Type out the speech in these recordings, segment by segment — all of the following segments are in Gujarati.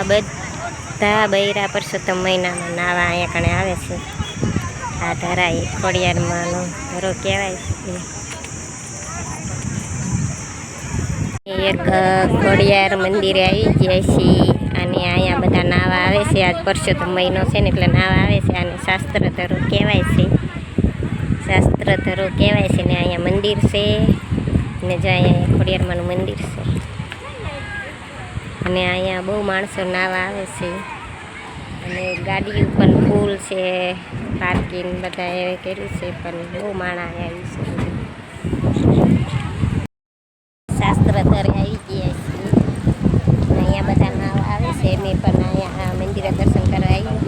આ બધા બૈરા પરસોત્તમ મહિનામાં નાવા અહીંયા કણે આવે છે. આ ધરા એ ખોડિયારમાંનો ધરો કહેવાય છે. એક ખોડિયાર મંદિરે આવી ગયા છીએ અને અહીંયા બધા નાવા આવે છે. આજ પરસોત્તમ મહિનો છે ને એટલે નાવા આવે છે. આને શાસ્ત્ર ધરો કહેવાય છે. શાસ્ત્ર ધરો કહેવાય છે ને અહીંયા મંદિર છે ને જો અહીંયા ખોડિયારમાંનું મંદિર છે અને અહીંયા બહુ માણસો નાવા આવે છે અને ગાડીઓ પણ ફૂલ છે, પાર્કિંગ બધા એ કર્યું છે પણ બહુ માણા આવ્યું છે. શાસ્ત્ર ધરે આવી ગયા છીએ. અહીંયા બધા નાવા આવે છે. મેં પણ અહીંયા મંદિરે દર્શન કરવા આવી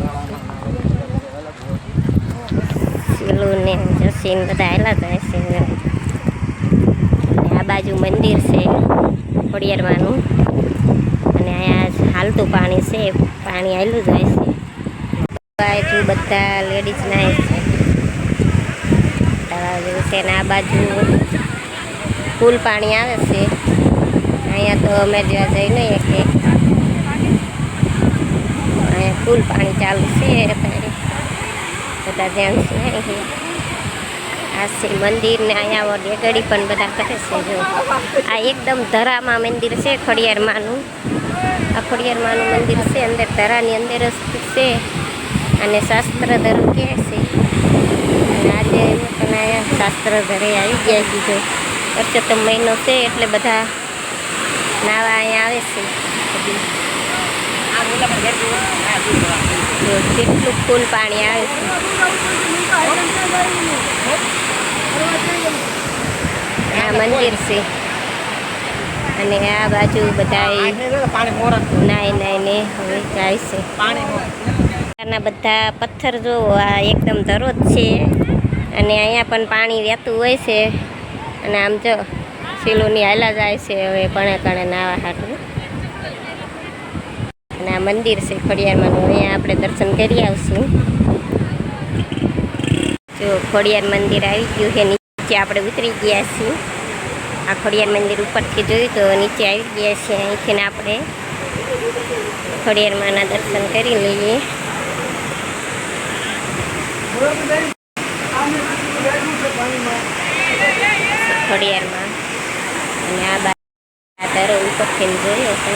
શીલું ને જસીન બધા આવેલા જાય છે. આ બાજુ મંદિર છે ખોડિયારમાંનું અને અહીંયા હાલતું પાણી છે, પાણી હાલું જાય છે. બાજુ બધા લેડીઝ નાય છે, તળાવ જેવું છે ને આ બાજુ ફૂલ પાણી આવે છે. અહીંયા તો અમે જ્યાં જઈ નહીં કે અહીંયા ફૂલ પાણી ચાલુ છે અત્યારે બધા જેન્ટ્સ નહીં છે. આ છે મંદિર ને અહીંયા ડેગડી પણ બધા કરે છે. જો આ એકદમ ધરામાં મંદિર છે ખોડિયારમાંનું. આ ખોડિયારમાંનું મંદિર છે, અંદર ધરાની અંદર જ છે અને શાસ્ત્ર ધરો કહે છે. અને આજે પણ અહીંયા શાસ્ત્ર ધરે આવી ગયા કીધું. પરસોત્તમ મહિનો છે એટલે બધા નાવા અહીંયા આવે છે. કેટલું ફૂલ પાણી આવે છે. આ મંદિર છે અને આ બાજુ બધા નાઈને હવે જાય છે. બધા પથ્થર જો આ એકદમ ધરો જ છે અને અહીંયા પણ પાણી વહેતું હોય છે અને આમ જો શીલુની હાલા જાય છે હવે કણે કણે નાવા હાટું. અને આ મંદિર છે ખોડિયારમાંનું. અહીંયા આપણે દર્શન કરી આવશું. જો ખોડિયાર મંદિર આવી ગયું છે. નીચે આપણે ઉતરી ગયા છીએ. આ ખોડિયાર મંદિર ઉપરથી જોયું તો નીચે આવી ગયા છીએ. અહીંથી આપણે ખોડિયારમાંના દર્શન કરી લઈએ. ખોડિયારમાં અને આ ધરો ઉપરથી જોયો છે.